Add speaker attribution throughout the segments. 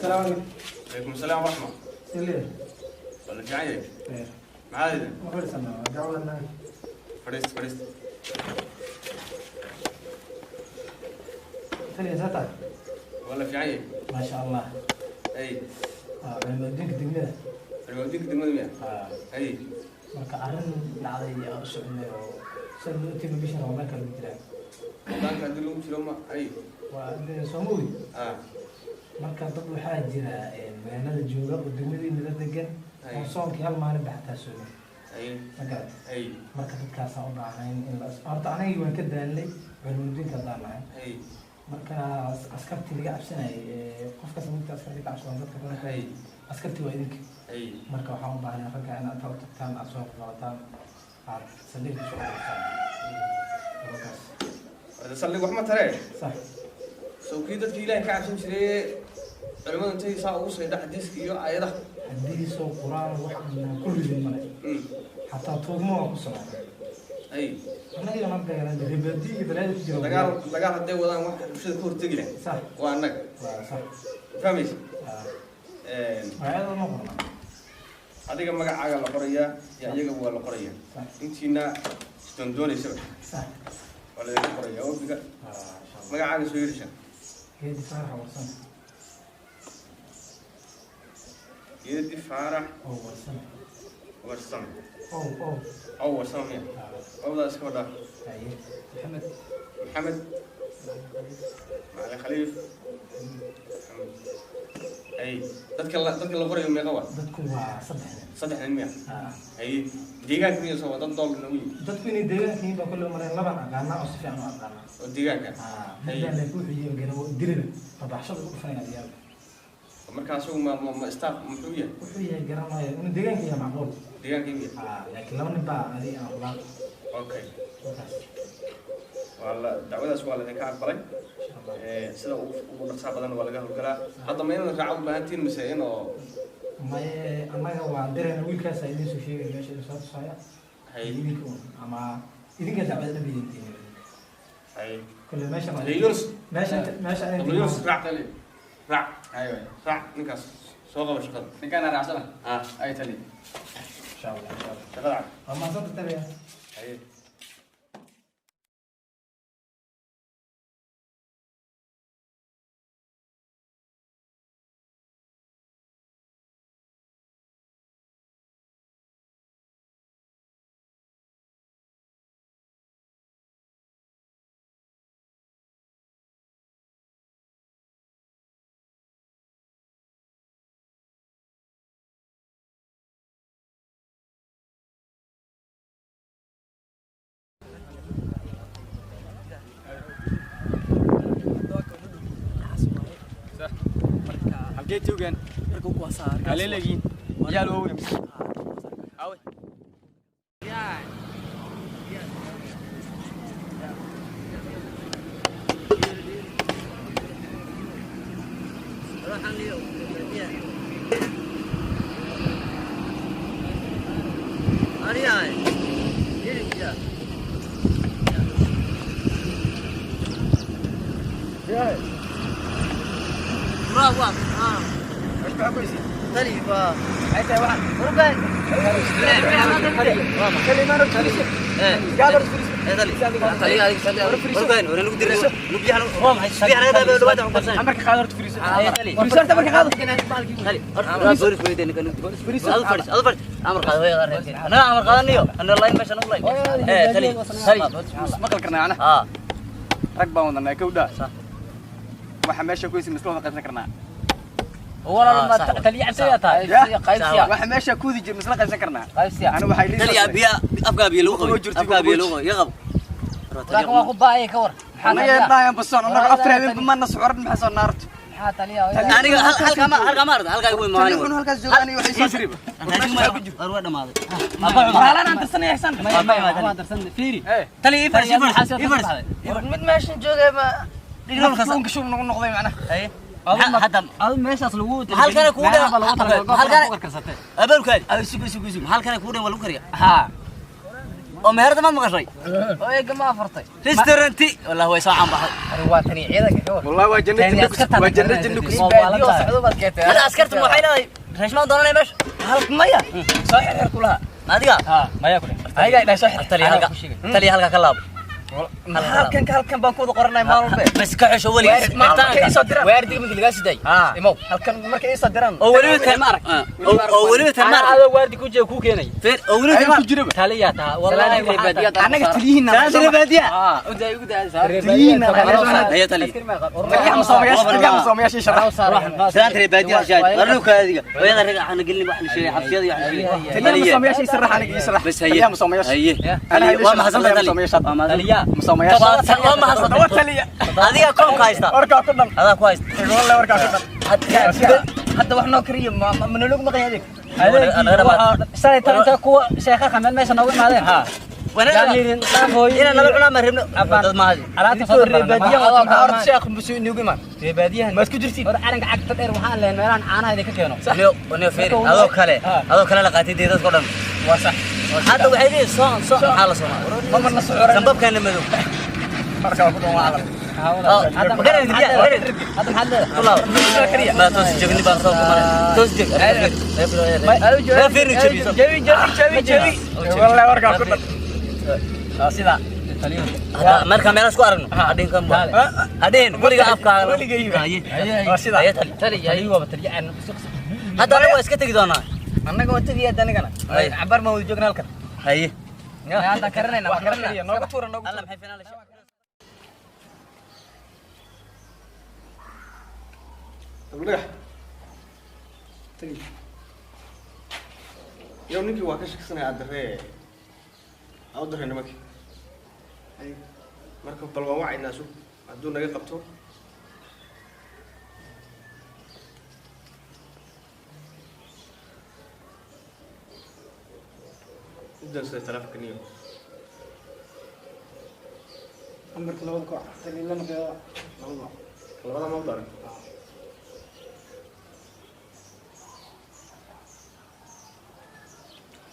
Speaker 1: السلام عليكم.
Speaker 2: عليكم السلام ورحمة.
Speaker 1: سليم.
Speaker 2: ولا في عينك؟
Speaker 1: خير.
Speaker 2: معاذ.
Speaker 1: ما فرس أنا جاوا لنا.
Speaker 2: فرست.
Speaker 1: ثانية زاتا.
Speaker 2: ولا في عينك؟
Speaker 1: ما شاء الله.
Speaker 2: أي.
Speaker 1: لما دينك دقمة.
Speaker 2: الموديك دمية. أي.
Speaker 1: marka arin dhacday oo socday oo sanadkii bisha Ramadan ka mid ah
Speaker 2: Ramadan ka lagu jiro ma ay
Speaker 1: waa Soomaali marka dad waxaa jira magaalada jooga oo degmada degan oo soonkii hal maalin baxta soo marka dadkaas oo baahan in la horta aniga waan ka daalay cilmuudinka daanahay marka askartii laga cabsanay qofka sababta askartii ka cabsan dadka kale askartii waa idinka marka waxaan u baahnaa ragga inaad tagtaan aad soo qabataan aad saldhigta soo qabataan
Speaker 2: saldhig wax ma tare
Speaker 1: صح
Speaker 2: sawkii dadkii ilaahay ka cabsan jiray culimada intay saa ugu soo xadiiska iyo aayadaha
Speaker 1: حديث وقرآن واحد من كل ذي الملك حتى توضموا وقصوا
Speaker 2: أي
Speaker 1: أنا إذا ما بقى أنا ربدي إذا لا تجرب
Speaker 2: دقار هدي وضع واحد مش ذكور تقله
Speaker 1: صح
Speaker 2: وأنك
Speaker 1: صح
Speaker 2: فهميش
Speaker 1: هذا المقرن
Speaker 2: هذيك ما قاعد على القرية يعني يجيب ولا القرية أنتينا تندوني سبب
Speaker 1: صح
Speaker 2: ولا ذيك القرية أو بقى ما قاعد على سويرشة
Speaker 1: هي دي فرحة ورسمة
Speaker 2: يدي فارح
Speaker 1: أو ورسمة
Speaker 2: ورسم
Speaker 1: أو
Speaker 2: ورسم يعني أو ذا اسمه ده
Speaker 1: أيه
Speaker 2: محمد معلي خليف أي تذكر القرية يوم يقوى
Speaker 1: dadku waa
Speaker 2: صدح المياه أي ديجان كمية سوا تضل نوي
Speaker 1: dadku inay deegaankiin baa kullu mareen laban aqaana oo si fiican u aqaana
Speaker 2: وديجان كان
Speaker 1: midaan la buuxiyo ganabo dirina tabaxshada u fanayna diyaar
Speaker 2: markaas uu ma staff muxuu yahay
Speaker 1: wuxuu yahay garanayo in deegaanka yahay macquul
Speaker 2: deegaanka yahay
Speaker 1: laakiin laba nin baa adiga aan qulaa
Speaker 2: okay wala dacwadaas waa la ka aqbalay sida ugu dhaqso badan waa laga hawlgalaa hadda ma inaan raaco baahantiin mise inoo
Speaker 1: may anaga waa dirayna wiilkaas ay soo sheegay meesha soo tusaya idinka ama idinka dacwada bidintiin
Speaker 2: hay
Speaker 1: kullu meesha meesha
Speaker 2: Yunus raac tali raac ايوه صح ninkaas soo qabo shaqada ninkaan raacsana ay tali
Speaker 1: insha Allah
Speaker 2: shaqada
Speaker 1: ama soo tabiya
Speaker 2: ay
Speaker 3: جيتوجن ركوب وصار على لقين يا لو أوي يا روح اليوم أريان يرجع يا ما هو
Speaker 2: ايش بقى كويس
Speaker 3: طيب عايز واحد ربع كلمه رجل قال رجل طلي ربعين ولا نقدر نبيع هم بيع هذا لو بعد عمرك خالد فريس فريس انت مرك خالد خلي سوري فريد انك فريس الفرس عمر خالد انا عمر خالد انا الله ماشي انا والله خلي ما كرنا انا ركبه ودنا كودا صح waxa meesha ku ismi isla qaybsan karnaa wala ma taliya cabsiyata qaybsiya waxa meesha ku diji isla qaybsan karnaa qaybsiya ana waxay leeyahay taliya biya afka biya lagu qabo afka biya lagu yaqab laakiin waa ku baayay ka war maxaa yeelaan basan anaga afar habeen ma nasxuran maxaa soo naarto maxaa taliya aniga halka ma halka igu imaan halka joogaani waxay soo shiriba arwa dhamaaday halana aan darsanay ihsan ma darsan fiiri taliya ifar mid meesha joogay ma دينون كسون كشون نقضي معنا اي حتى هذا ماشي لو هل كان كودا هل كان كرسته ابل كان سوق هل كان كودا ولا كريا ها ومهرد ما مغشي ويا ما فرطي ريستورانتي والله هو يسوع عم بحر
Speaker 4: رواتني عيدك
Speaker 2: والله وجنة جنك
Speaker 3: أنا أسكرت موحينا ليش ما ضلنا باش
Speaker 4: هلك مية صحيح كلها
Speaker 3: ما دقا
Speaker 4: ها ما ياكل هاي قاعد صحيح
Speaker 3: تلي هلقا كلاب
Speaker 4: هلكن بانكود قرنay maal walba
Speaker 3: بس كحش أولي
Speaker 4: waardig markii laga siday imo halkan markii ay sadiraan
Speaker 3: أولي تمارك أولي تمارك
Speaker 4: هذا waardig ku jeeyo ku keenay
Speaker 3: فين أولي تمارك
Speaker 4: taliya taa wallahi
Speaker 3: anaga taliyihiina taliyihiina baadiya
Speaker 4: uday ugu daa
Speaker 3: taliyihiina هي تلي سلام تري باجي جاي أرنوك هذه وين رجع إحنا قلنا واحد شيء حفيظ يعني بس هي هي وما حصل تلي
Speaker 4: مسامية
Speaker 3: وما حصل
Speaker 4: تلي
Speaker 3: هذه كم كايستا
Speaker 4: وركا كدم
Speaker 3: هذا كويس
Speaker 4: والله وركا كدم حتى وحنا كريم من لوق مقيادك هذا سايت انت كو شيخه خمن ميسا نوغ مادين ها وانا إنا نبعنا مرهبنا عفان ما هذه على تصدر ريبادية وعارض شيخ مسوي نيوغي مان ريبادية ما اسكو جرسين ودا عرنك عقد تدير وحان لين ميلان عانا هذي ككينو
Speaker 3: ونيو فيري هذو كله لقاتي ديداد كودن
Speaker 4: وصح
Speaker 3: هذا وحيدي صون حالة صون
Speaker 4: ما مرنا صعورة
Speaker 3: سنبب كان لمدو
Speaker 4: مركا وكدون وعلم
Speaker 3: هذا محل والله ما توسجني بقى صوب كمان توسجن ما فيرني جبي
Speaker 4: والله وركا كدم سيدا
Speaker 3: هذا مركا ميلا سكو أرنو هادين كم هادين بوليغا أفكار
Speaker 4: بوليغا سيدا تلي أيوة بترجع
Speaker 3: هذا أنا واسكت تجدونا
Speaker 4: أنا قلت لي أدنى كنا عبر ما وجوك نالك
Speaker 3: هاي
Speaker 4: هذا كرنا نوقف تورا نوقف
Speaker 3: الله محيفنا ليش
Speaker 2: طب تلي يوم نيجي واقش كسنة عالدرة أو درة نمك مركب بالواوع الناسو عدونا يقبطوا جدا 6000 كنيو
Speaker 1: عمرك لو ذكر تلي لنا في
Speaker 2: والله ما أقدر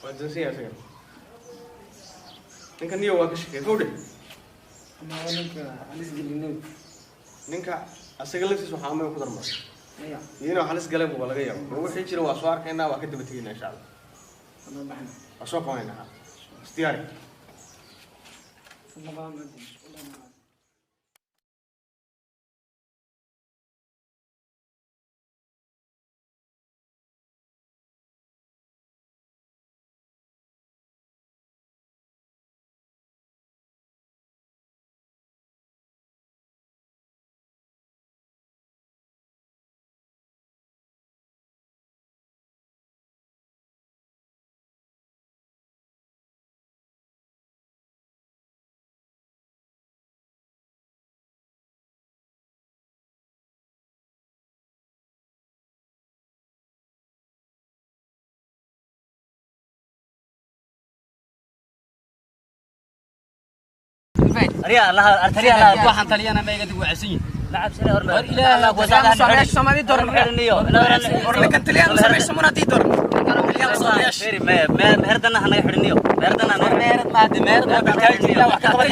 Speaker 2: وجنسية يا سيد ninka niyo waa ka shaqeey fowde
Speaker 1: ama ninka halis gelinay
Speaker 2: ninka asaga laftiisa waxa ama ku darmay yino halis galay buu laga yaabo wixii jira waa soo arkaynaa waa ka daba tageynaa insha Allah asoo qoonayna istiyaari
Speaker 3: ريا الله أرتريا
Speaker 4: waxaan taliyana ma iga dib wacsiin
Speaker 3: لعب سنة أربعة
Speaker 4: إلى الله وزاد سماش سمادي دور ورنا كنتليان سماش سموناتي دور
Speaker 3: فيري ما مهردنا هنا يحرنيو مهردنا
Speaker 4: مهرد ما دي مهرد ما بتاعي لا وحكا قبل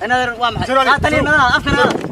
Speaker 3: أنا وامح قاتلين أنا أفكر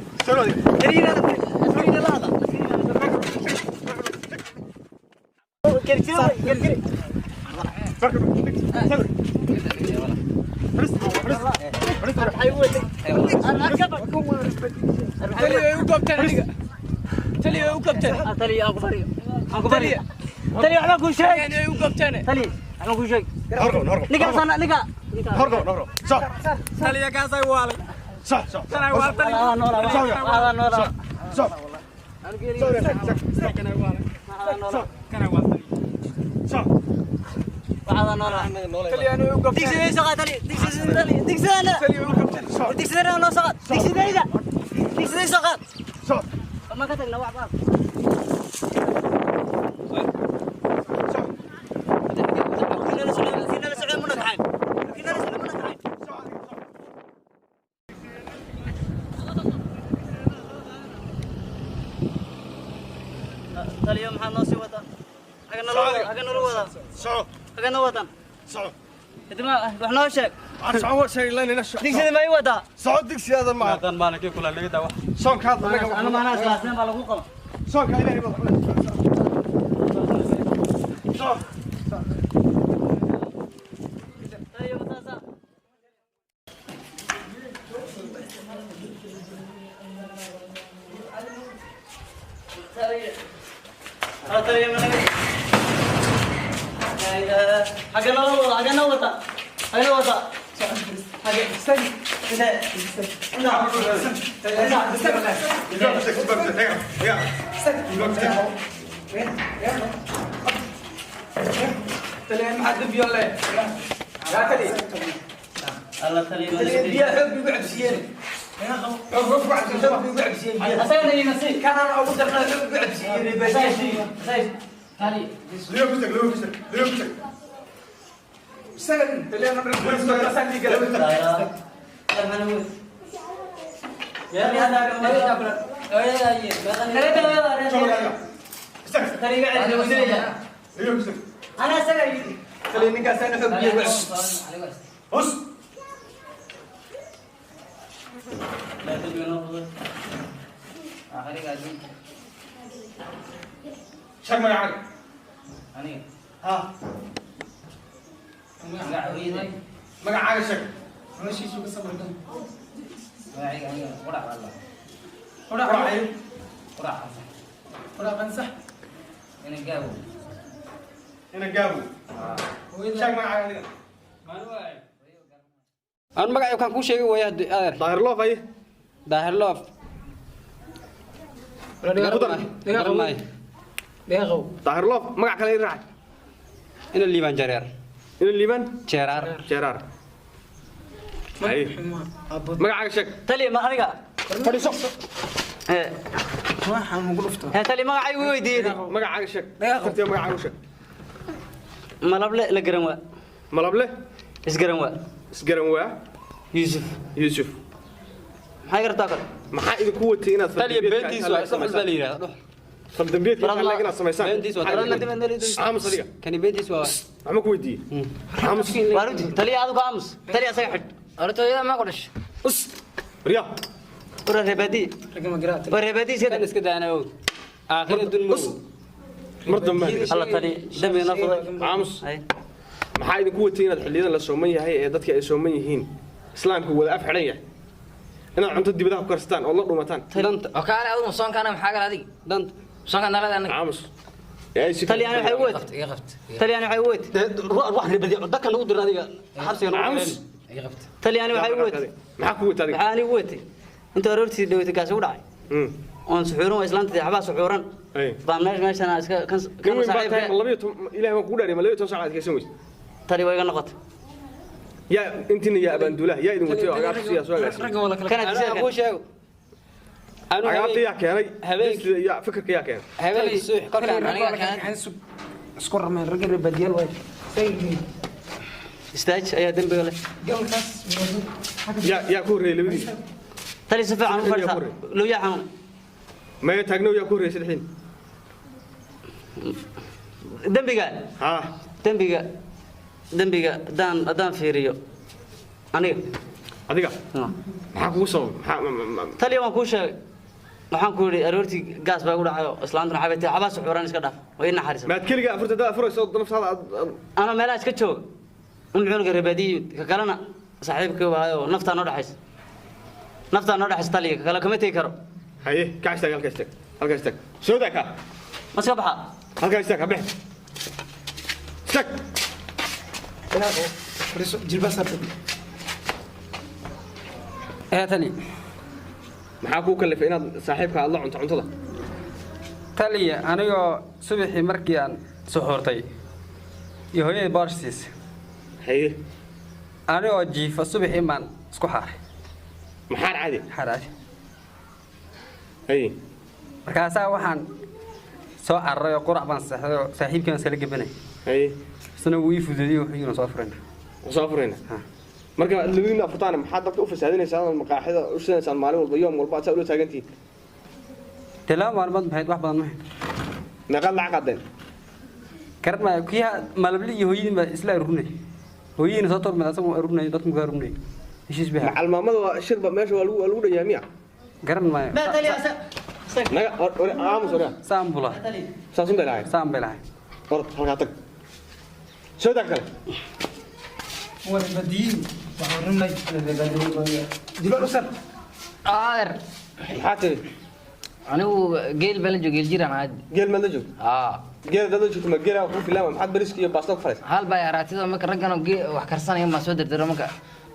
Speaker 3: taliyo maxaa noo sii wada agana loo wada
Speaker 2: soco
Speaker 3: agana wadan
Speaker 2: soco
Speaker 3: idima wax noo sheeg
Speaker 2: soco shay leena
Speaker 3: digsiga ma wada
Speaker 2: soco digsiga ma
Speaker 4: tan baan kii kula leeyahay wax
Speaker 2: soonka
Speaker 3: ana maana islaasna baa lagu qaba
Speaker 2: soonka ilaahay baa soco
Speaker 3: taliyo mataasa taliyo mana agana wada
Speaker 1: تلين مع الدب يلا لا تلي
Speaker 3: الله تلي
Speaker 1: تلين بيا حب يقعد بسياري حب يقعد بسياري
Speaker 3: أصلا أنا نسيت
Speaker 1: كان أنا أقول لك حب يقعد بسياري بس
Speaker 3: تالي
Speaker 2: ليه
Speaker 1: سلم تلين أنا بقول سلي قلب
Speaker 3: يا أخي هذا أنا سجى
Speaker 1: خليني قاعد أنا حب يقعد
Speaker 2: بص
Speaker 3: لا تبي نأخذ آخري قاعدين
Speaker 2: شو ما يعرف
Speaker 3: أنا
Speaker 2: ها
Speaker 3: قاعد
Speaker 2: ما قاعد شك
Speaker 1: أنا شيء شو بس أبغى
Speaker 3: قرع والله
Speaker 2: قرع عين
Speaker 1: ولا بنسح
Speaker 3: أنا جابوا
Speaker 2: هنا جابوا شو ما يعرف
Speaker 4: aan magaca kan ku sheegay way adeer
Speaker 2: ظاهر له فاي
Speaker 4: daahir loof
Speaker 1: دقيقة
Speaker 2: ظاهر له ما قاعد كلا يراعي
Speaker 4: ina liiban jareer
Speaker 2: إن الليبان
Speaker 4: jeeraar
Speaker 2: جرار أي ما قاعد شك
Speaker 3: تلي ما أرجع
Speaker 2: فريسو
Speaker 1: ما حنقول
Speaker 3: تلي ما عاي ويدي
Speaker 2: ما قاعد شك كنت ما قاعد شك
Speaker 3: ما لبلا لقرنوا
Speaker 2: ما لبله
Speaker 3: إسقرنوا
Speaker 2: سجروا يوسف
Speaker 3: هاي قرطاك
Speaker 2: ما حد قوتي هنا
Speaker 4: taliya beentiis waa sax bal yiraahdo
Speaker 2: خلدم بيت
Speaker 3: والله.
Speaker 2: لا قنا سميسان
Speaker 4: beentiis waa
Speaker 2: عام صديقة
Speaker 4: kani beentiis waa
Speaker 2: عم كويدي عام
Speaker 3: واردي تلي هذا قامس تلي أسيحد
Speaker 4: artooyada ma qodhash
Speaker 2: أس رياض
Speaker 3: ورا ربادي
Speaker 1: رقم قرأت
Speaker 3: ورا ربادي
Speaker 4: kan
Speaker 3: سيد
Speaker 4: iska daana oo aakhir dun
Speaker 2: أس مرضى ما
Speaker 3: الله تلي دم ينفض
Speaker 2: عامس
Speaker 3: هاي
Speaker 2: ما حد قوتي هنا الحلينا للسومية هي ضدك السومية هين إسلام هو أفعلية أنا عم تدي بدها كرستان والله رومتان
Speaker 4: danta
Speaker 5: oo kaale adigu soonkaana maxaa gal adiga
Speaker 4: danta
Speaker 5: soonka nalada anaga
Speaker 2: عامس يا سيدي
Speaker 3: تلي أنا حيوت
Speaker 5: iga qabt
Speaker 3: تلي أنا حيوت
Speaker 4: wax ribadi dadka lagu diray adiga xabsiga
Speaker 2: عامس
Speaker 5: iga qabt
Speaker 3: تلي أنا حيوت
Speaker 2: ما قوت هذه
Speaker 3: معاني وتي أنت ورثي دويت كاس وداعي on suxuuran islaanta xabaa suxuuran
Speaker 2: أي
Speaker 3: baa meeshana iska kan
Speaker 2: كم بعد
Speaker 3: saaxiibtay
Speaker 2: والله بيتهم إلهي ما قول ما لقيتهم ساعات كيسوي
Speaker 3: tali way iga noqotay
Speaker 2: يا أنتني يا أبندوله يا إذا قلت له أقعد فيها سؤال
Speaker 1: رقم ولا كلا
Speaker 3: kana
Speaker 4: ana ku sheego anu
Speaker 2: أقعد يا كان
Speaker 4: هبيك.
Speaker 2: يا فكرك يا كان
Speaker 4: habeenkii suux kolkaan
Speaker 5: aniga
Speaker 4: aniga
Speaker 5: kaan
Speaker 1: حنسب اسكر من رقم البديل وايد سيد
Speaker 3: istaaj ayaa dambiga leh
Speaker 1: قبل كاس
Speaker 2: يا كوري اللي بدي
Speaker 3: tali si fiican u fadhiisa loo yaxan
Speaker 2: ما يتاجنوا يا كوري الحين
Speaker 3: dambiga
Speaker 2: ها
Speaker 3: dambiga hadaan fiiriyo aniga
Speaker 2: أديك maxaa kugu soo
Speaker 3: tali waan kuu sheegay waxaan ku yiri aroortii gaas baa ugu dhacayo islaantuna xabeetay xabaa suxuuran iska dhaaf way naxariisan
Speaker 2: maad keliga afurta afurayso naftaada
Speaker 3: ana meelaha iska joog un cunuga reebadiyo ka kalena saaxiibka waayo nafta noo dhaxaysa tali ka kala kama tagi karo
Speaker 2: haye ka istaag halka istaag soo daaka
Speaker 3: ma iska baxa
Speaker 2: halka istaag habix istaag
Speaker 1: جلبس
Speaker 4: tali
Speaker 2: maxaa kuu kalifay inaad saaxiibka aad la cunto cuntada
Speaker 4: taliya anigoo subaxii markii aan suxuurtay iyo hooyadii boorsiis
Speaker 2: haye
Speaker 4: anigoo jiifa subaxii maan isku xaaray
Speaker 2: maxaa caadi
Speaker 4: xaraadi
Speaker 2: haye
Speaker 4: markaasaa waxaan soo cararay oo qurac baan seexday oo saaxiibkii baan sala gabanay
Speaker 2: haye
Speaker 4: isna wuu ii fuduudiyey wuxuu yidhi soo furayna
Speaker 2: soo furayna marka labadiina afurtaan maxaa dadka u fasaadinaysaan maqaaxida u shinaysaan maalin walba yoom walba aad ula taagantiin
Speaker 4: tilaa maalmood maxayd wax badan ma hayn
Speaker 2: نقل العقدين
Speaker 6: كرت ما كيها مالبلي هويين ما إسلا روني هويين صوتور من أسمو روني ضد مقارني إيش بها
Speaker 2: مع الماما الشرب ماشي والو جميع
Speaker 6: كرت ما
Speaker 4: ما تلي
Speaker 2: نقل عام سوريا
Speaker 6: سام بلا
Speaker 2: ساسون دلاعي
Speaker 6: سام بلا
Speaker 2: ورد هلقاتك شو ذاك
Speaker 1: هو البديل وحرمنا دلوقتي أسر
Speaker 2: حاتي
Speaker 5: أنا جيل بلنجو جيل جيران عاد
Speaker 2: جيل من دجو
Speaker 5: آه
Speaker 2: جيل دجو كم جيل أخوه في لامه محد بريسكي باستوك فرس
Speaker 5: هل بقى راتي ده ممكن رجعنا جي وحكرسان يوم ما سودر ده ممكن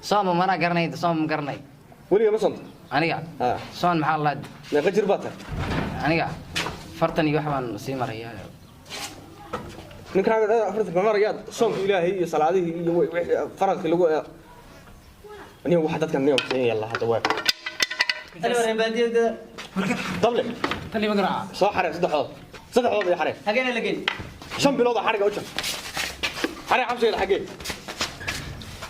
Speaker 5: صام ما أنا قرني صام قرني
Speaker 2: ولي ما صنت
Speaker 5: أنا قاعد صام محل الله
Speaker 2: نقل جرباتها
Speaker 5: أنا قاعد فرتني يحوان سيمر هي
Speaker 2: نكره فرت بمر رياض صوم إلهي صلاته فرق اللي هو أني واحد كان اليوم يلا هذا واحد
Speaker 4: أنا وري بادي ده
Speaker 2: طلع
Speaker 1: تلي مقرعة
Speaker 2: صح حرق صدق حوض يا حرق
Speaker 4: هجينا لقين
Speaker 2: شن بلوضة حرق وجه حرق حمشي الحقي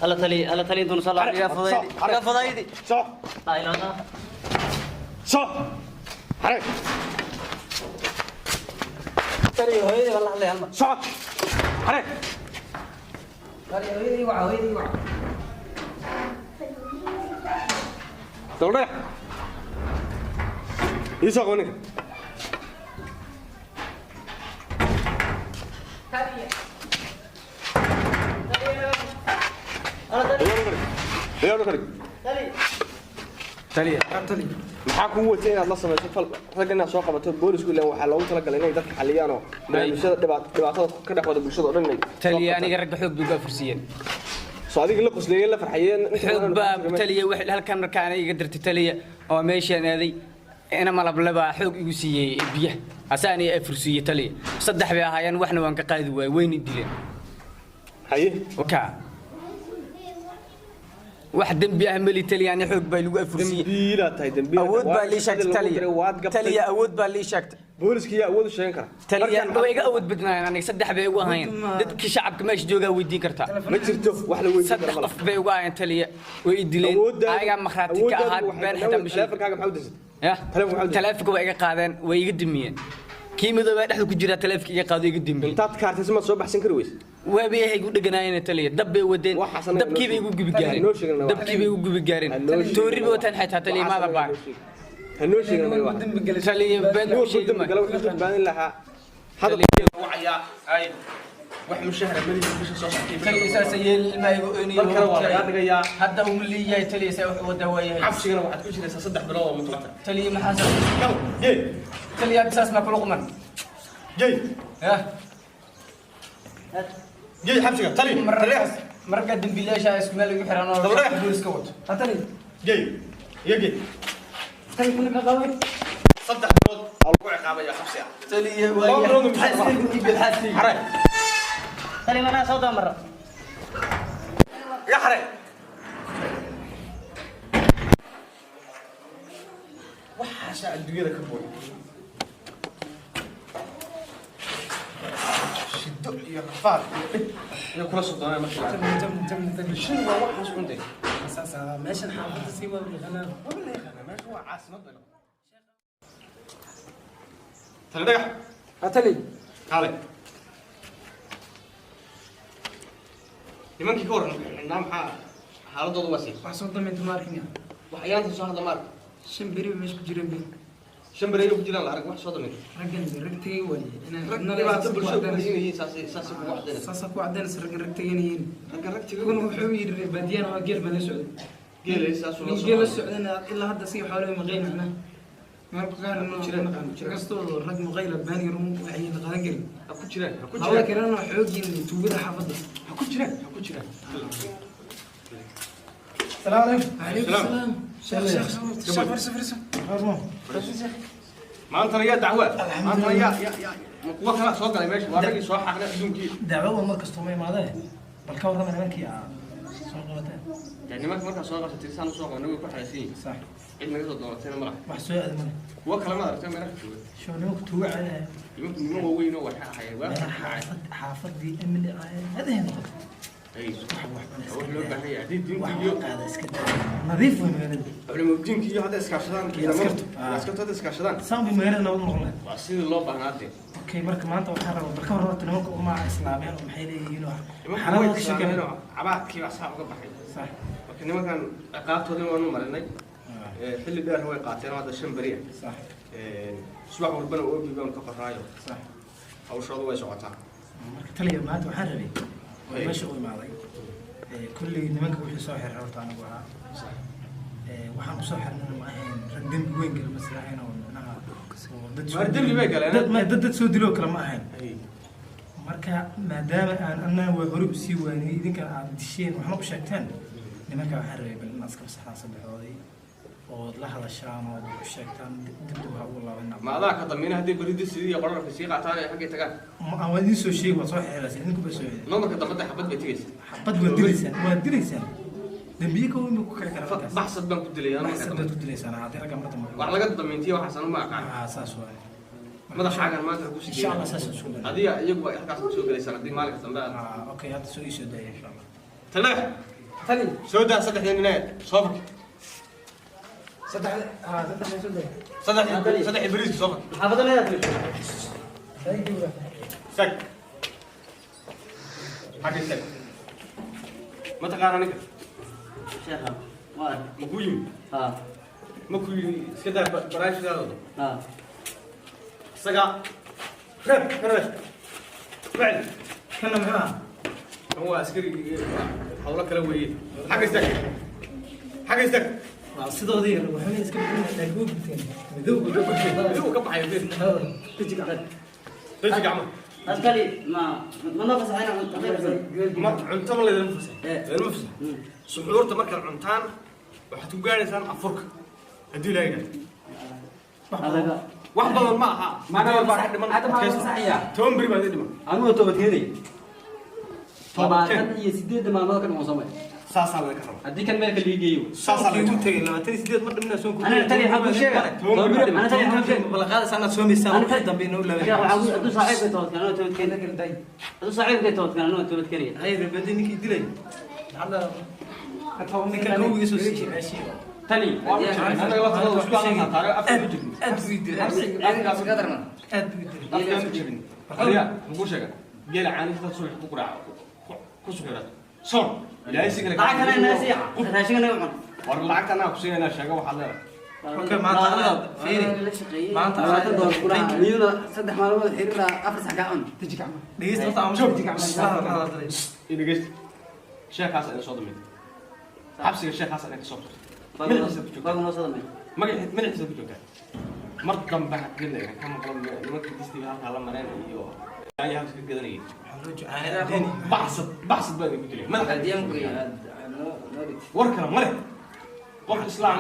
Speaker 4: الله تلي دون صلاة يا فضايدي يا فضايدي
Speaker 2: صح
Speaker 4: لا إله إلا
Speaker 2: صح حرق
Speaker 4: تلي هويدي والله الله يهمك
Speaker 2: صح حرق
Speaker 4: تلي هويدي وعويدي وع
Speaker 2: طلع يسوقونك يلا خليك
Speaker 6: تالي
Speaker 2: maxaa ku watay inaad la samayso fal ragana soo qabato boolisku ilaa waxa loogu talagalay inay dadka xaliyaan oo bulshada dhibaatada ka dhaxwada bulshada oo dhan ay
Speaker 3: تالي أنا قرق حب بيقى فرسيين
Speaker 2: soo adiga la qosleeyay la farxayeen
Speaker 3: حب تالي واحد هالكان كان يقدر تتالي أو ماشي أنا ذي أنا ما لبلبا حب يقصي بيه عساني فرسية تالي صدح بها هاي وإحنا وانك قايد وين الدليل
Speaker 2: haye
Speaker 3: وكا واحد دنبي أهملي تالي يعني حب بيلقى فرسية
Speaker 2: dambiila tahay dambiila
Speaker 3: أود بالي شكت تالي أود بالي شكت
Speaker 2: booliska yaa awood u sheegan kara
Speaker 3: تالي ويجا أود بدنا يعني صدح بيقى هاين دتك شعب كماش جوجا ودي كرتا
Speaker 2: ma jirto wax la weydiin
Speaker 3: صدح قف بيقى هاين تالي ويدلين أيها مخراتك أهاد بين حتى مش
Speaker 2: telefonkaaga maxaa u dirsan
Speaker 3: يا تلافك ويجا قادن ويجا دمية كي مذا بعد حد كجرا تلافك يجا قادو يجا دمية
Speaker 2: intaad kaartay ma soo baxsan kari weys
Speaker 3: وابي هيك دقناين تالي دب ودين دب كيف يقول جبي جارين دب كيف يقول جبي جارين توري بوتن حتى تالي ماذا بعد
Speaker 2: hanoo sheegna wax
Speaker 3: تالي بين
Speaker 2: noo
Speaker 3: شيء
Speaker 2: soo dambal wuxuu baahan lahaa hada wacaya ay wax mushahara mali bisha soo socday
Speaker 3: تالي أساس يل ما يقولني
Speaker 2: dalkana waa laga dhigayaa
Speaker 3: هذا هو اللي جاي تالي سوي ودوايه
Speaker 2: xabsigana waxaad ku jiraysaa 3 bilood oo mutlaq
Speaker 3: تالي ما حصل
Speaker 2: jey
Speaker 3: تالي أساس ما كل قمن
Speaker 2: jey
Speaker 3: يا
Speaker 2: jey xabsiga tali
Speaker 3: مرة قدم بلاش اسمه اللي يحرنا بوليس كوت
Speaker 1: تلي
Speaker 2: jey yegi
Speaker 1: تلي كنا قوي
Speaker 2: 3 bilood oo lagu ciqaabaya xabsiga
Speaker 3: تالي ويا حسين بالحسين
Speaker 2: xaray
Speaker 4: تلي أنا صوت مرة
Speaker 2: ya xaray waxa adduunyada ka booy shido iyo rafaad iyo kula soo doonay markii shin waa waxaas cuntay
Speaker 1: أساسا ماشي نحافظ سيما بالغنى
Speaker 2: meesha waa caasimad bay tali dhagax
Speaker 6: تالي
Speaker 2: kale nimankii ka waran xidhnaa maxaa xaaladooda waa sii
Speaker 1: wax soo damay tumaarkinya
Speaker 2: waxyaalaha soo hadla maar
Speaker 1: shan beri meesha ku jireen bay
Speaker 2: shan bareeyo ku jiraan la arag wax soo damay
Speaker 1: raggan ragtay way
Speaker 2: rag dhibaato bulshada ku leeyihiin saas ku waxdeen
Speaker 1: saasa ku cadeynaysa raggan ragtayeen
Speaker 2: ragga ragtiga
Speaker 1: kun wuxuu yiri baadiyana waa geel baa la socday
Speaker 2: geelay saas
Speaker 1: nin geel la socdana ilaa hadda si xoolo maqaynana marka qaar inuu jiraan kastoo rag maqayla baan yarum waxay la qadan galin
Speaker 2: ha ku jiraan
Speaker 1: hawla kalena xoogin tuugada xaafadda
Speaker 2: ha ku jiraan
Speaker 1: السلام عليكم السلام شيخ
Speaker 2: maantana yaa dacwa maantana yaa kuwa kala soo galay meesha waa ragii soo xaqna adduunkii
Speaker 1: دعوة ما كستوم ما ده بل كور من هناك يا صغرتين
Speaker 2: يعني marka soo qabtay tirsan soo qabnay way ku xaysiin
Speaker 1: صح
Speaker 2: cid naga soo dooratayna ma laha
Speaker 1: محسوء أدمن
Speaker 2: kuwa kale ma aragtay meelaha jooga
Speaker 1: شو نوك توع على
Speaker 2: nimanku niman waaweyn oo waxa ahayay waa
Speaker 1: حافظ دي أمن هذا هنا
Speaker 2: wax loo baahan yahay haddii diinta iyo
Speaker 1: nadiif way magaalada
Speaker 2: culimo diinka iyo hadda iskaashadaan askarta iskaashadaan
Speaker 1: saan bay magaalada nabad noqon lahayd
Speaker 2: waa sidii loo baahnaa
Speaker 1: okay marka maanta waxaan rabaa barka hor horta nimanka uma islaameen oo maxay leeyihiin
Speaker 2: xaramada ka sheekeeyeen cabaadkii baa saa uga baxay
Speaker 1: sax
Speaker 2: marka nimankan ciqaabtoodii waanu marinay xilli dheer way qaateen hadda 5 bari ah
Speaker 1: sax
Speaker 2: subax walbana oo biiban ka qoraayo
Speaker 1: sax
Speaker 2: hawshoodu way socotaa
Speaker 1: marka taliya maanta waxaan rabay meesha u imaaday kulli nimanka wixii soo xiray horta anigu ahaa waxaan u soo xirnay ma ahayn rag dembi weyn gal maslaxayn oo macnaha dad soo dilo kale ma ahayn marka maadaama aan annaga waa hore usii waaniyey idinkan aad disheen waxna u sheegteen nimanka waxaan rabay bal in askar saxaan saddexdoodii ood la hadashaan oo u sheegtaan dib waa ugu laabanaa
Speaker 2: ma adaa ka dambeeyna haddii barida sidii qorarka sii qaataan ay xaggay tagaan
Speaker 1: ma waa idin soo sheegi waa soo xeelasay idinku ba soo yeeday
Speaker 2: noomarka dambada xabad bay tigaysa
Speaker 1: xabad waa dilaysaan dambiye ka weyn ku kala kala
Speaker 2: baxsad baan ku dilay aniga
Speaker 1: baxsad baad ku dilaysaan haddii ragga marta
Speaker 2: wax laga dambeyntiyo waxaan ma aqaan
Speaker 1: saas waay
Speaker 2: madaxaagan maanta ku sii
Speaker 1: insha Allah saas soo galaan
Speaker 2: adiga iyagu ay halkaas soo galaysan haddii maalinka dambe
Speaker 1: okay hadda soo isoo daaya insha Allah
Speaker 2: tani soo daa saddexdeen inay soo fak صدق إبريز صبر
Speaker 3: حافظنا يا أخي
Speaker 2: سك حاجة سك ما تقارنك
Speaker 3: شيخ ما
Speaker 2: مكويم
Speaker 3: ها
Speaker 2: مكويم كذا برايش هذا
Speaker 3: ها
Speaker 2: سقى كرش فعل
Speaker 1: كنا معاه
Speaker 2: هو عسكري حولك لوي حاجة سك حاجة سك
Speaker 1: sidoodii waxay iska bixinayaan goobteen
Speaker 2: midowga ka baxay been تجي عمر
Speaker 3: أسكالي ما نقص عنا
Speaker 2: ما عنتان ولا المفسد المفسد سحور تمركز عنتان وحتوقعني ثان أفرك أدي لينا واحد بدل معها
Speaker 6: ما أنا واحد من هذا ما صحيح
Speaker 2: توم بري ما تدري ما
Speaker 6: أنا توبت كذي طبعا كان يسدد ما ما كان مصمم
Speaker 2: ساسا ولا كهرباء
Speaker 6: أدي كان مالك اللي يجيو
Speaker 2: ساسا اللي قلت لنا تري سديد مرة من الناس
Speaker 3: أنا تري حب الشيء
Speaker 1: أنا تاني أهم شيء بلغات سنة سومي سنة أنا كده بينه ولا
Speaker 3: يا عاوز أدو صعيب كتوت كان أنا توت كنا أدو صعيب كتوت كان أنا توت كريه
Speaker 1: هاي بدي نيجي دلي هذا كتوم نيجي هو يسوي شيء شيء
Speaker 6: تاني
Speaker 2: أنا لا تقول شو أنا ترى أفهم جدي أفهم جدي خليها نقول شيء جيل عاني تصلح بكرة كسرت صار لا يسكن
Speaker 3: طاعك أنا ناسي راشين أنا وعن
Speaker 2: ورلعك أنا أقصي أنا شجع وحلا
Speaker 1: أوكي ما أنت فيني ما أنت
Speaker 4: ميونا صدق معلومات حيرنا أفرس حكاهم
Speaker 1: تجيك عمل ليش تطعم شو تجيك عمل
Speaker 2: إذا جيت شيخ حسن أنا صدمت حبسي الشيخ حسن أنا صدمت
Speaker 3: باقي نوصل منه
Speaker 2: ما قلت من حسب بتوقع مرة كم بحث كذا كم كلام يمكن تستوي هذا مرين أيوه يعني هذا كذا نيجي بحث بقى قلت لي ما
Speaker 3: قديم
Speaker 2: وركنا مره قف إسلام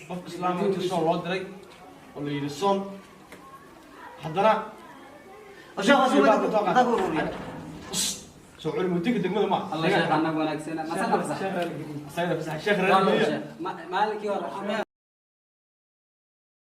Speaker 2: قف إسلام يتصل وادري ولا يرسون حضنا
Speaker 3: وشو
Speaker 2: سو علم تيجي دقمة ما
Speaker 6: الله يشهد عنك ونكسينا ما سنة
Speaker 2: سيد بس الشيخ
Speaker 6: مالك يا رحمة